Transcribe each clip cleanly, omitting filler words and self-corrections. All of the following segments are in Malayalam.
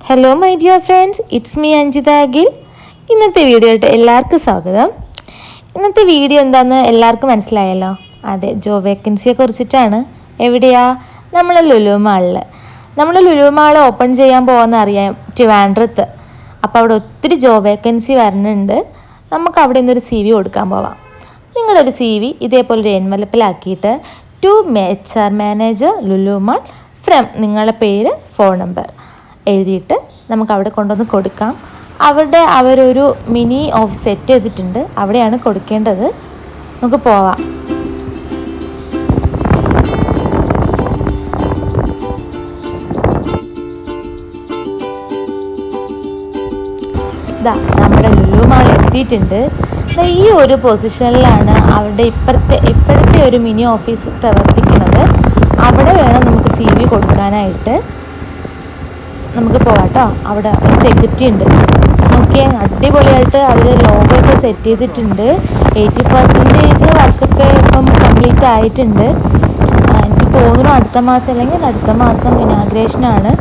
Hello my dear friends, it's me Anjitha Akhil. ഇന്നത്തെ വീഡിയോയിട്ട് എല്ലാവർക്കും സ്വാഗതം. ഇന്നത്തെ വീഡിയോ എന്താണെന്ന് എല്ലാവർക്കും മനസ്സിലായല്ലോ. അതെ, ജോബ് വേക്കൻസിയെ കുറിച്ചിട്ടാണ്. എവിടെയാ? നമ്മൾ ലുലു മാൾ ഓപ്പൺ ചെയ്യാൻ പോകുന്ന അറിയാം, ട്രിവാൻഡ്രത്ത്. അപ്പോൾ അവിടെ ഒത്തിരി ജോബ് വേക്കൻസി വരുന്നുണ്ട്. നമുക്ക് അവിടെ നിന്നൊരു CV കൊടുക്കാൻ പോവാം. നിങ്ങളൊരു CV ഇതേപോലെ ഒരു എൻവലപ്പിലാക്കിയിട്ട് to HR manager Lulu mall from നിങ്ങളുടെ പേര്, ഫോൺ നമ്പർ എഴുതിയിട്ട് നമുക്ക് അവിടെ കൊണ്ടുവന്ന് കൊടുക്കാം. അവരൊരു മിനി ഓഫീസ് സെറ്റ് ചെയ്തിട്ടുണ്ട്, അവിടെയാണ് കൊടുക്കേണ്ടത്. നമുക്ക് പോവാം. നമ്മുടെ ലുലു മാൾ എത്തിയിട്ടുണ്ട്. ഈ ഒരു പൊസിഷനിലാണ് അവരുടെ ഇപ്പോഴത്തെ ഒരു മിനി ഓഫീസ് പ്രവർത്തിക്കുന്നത്. അവിടെ വേണം നമുക്ക് CV കൊടുക്കാനായിട്ട്. നമുക്ക് പോവാട്ടോ. അവിടെ ഒരു സെക്യൂരിറ്റി ഉണ്ട്. നോക്കിയാൽ അടിപൊളിയായിട്ട് അവർ ലോഗോ ഒക്കെ സെറ്റ് ചെയ്തിട്ടുണ്ട്. 80% വർക്കൊക്കെ ഇപ്പം കംപ്ലീറ്റ് ആയിട്ടുണ്ട്. എനിക്ക് തോന്നുന്നു അടുത്ത മാസം ഇനാഗ്രേഷനാണ്.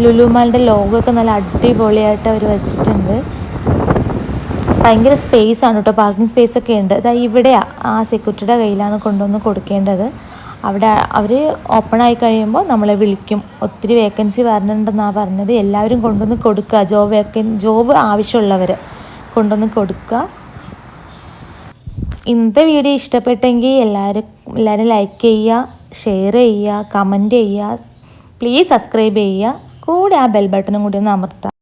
ലുലു മാളിൻ്റെ ലോഗോ ഒക്കെ നല്ല അടിപൊളിയായിട്ട് അവർ വെച്ചിട്ടുണ്ട്. ഭയങ്കര സ്പേസ് ആണ് കേട്ടോ, പാർക്കിംഗ് സ്പേസ് ഒക്കെ ഉണ്ട്. അതായത് ഇവിടെയാണ്, ആ സെക്യൂരിറ്റിയുടെ കയ്യിലാണ് കൊണ്ടുവന്ന് കൊടുക്കേണ്ടത്. അവിടെ അവർ ഓപ്പൺ ആയി കഴിയുമ്പോൾ നമ്മളെ വിളിക്കും. ഒത്തിരി വേക്കൻസി വരണുണ്ടെന്നാണ് പറഞ്ഞത്. എല്ലാവരും കൊണ്ടുവന്ന് കൊടുക്കുക. ജോബ് ആവശ്യമുള്ളവർ കൊണ്ടുവന്ന് കൊടുക്കുക. ഇന്നത്തെ വീഡിയോ ഇഷ്ടപ്പെട്ടെങ്കിൽ എല്ലാവരും ലൈക്ക് ചെയ്യുക, ഷെയർ ചെയ്യുക, കമൻറ്റ് ചെയ്യുക. പ്ലീസ് സബ്സ്ക്രൈബ് ചെയ്യുക. കൂടെ ആ ബെൽ ബട്ടണും കൂടി ഒന്ന് അമർത്തുക.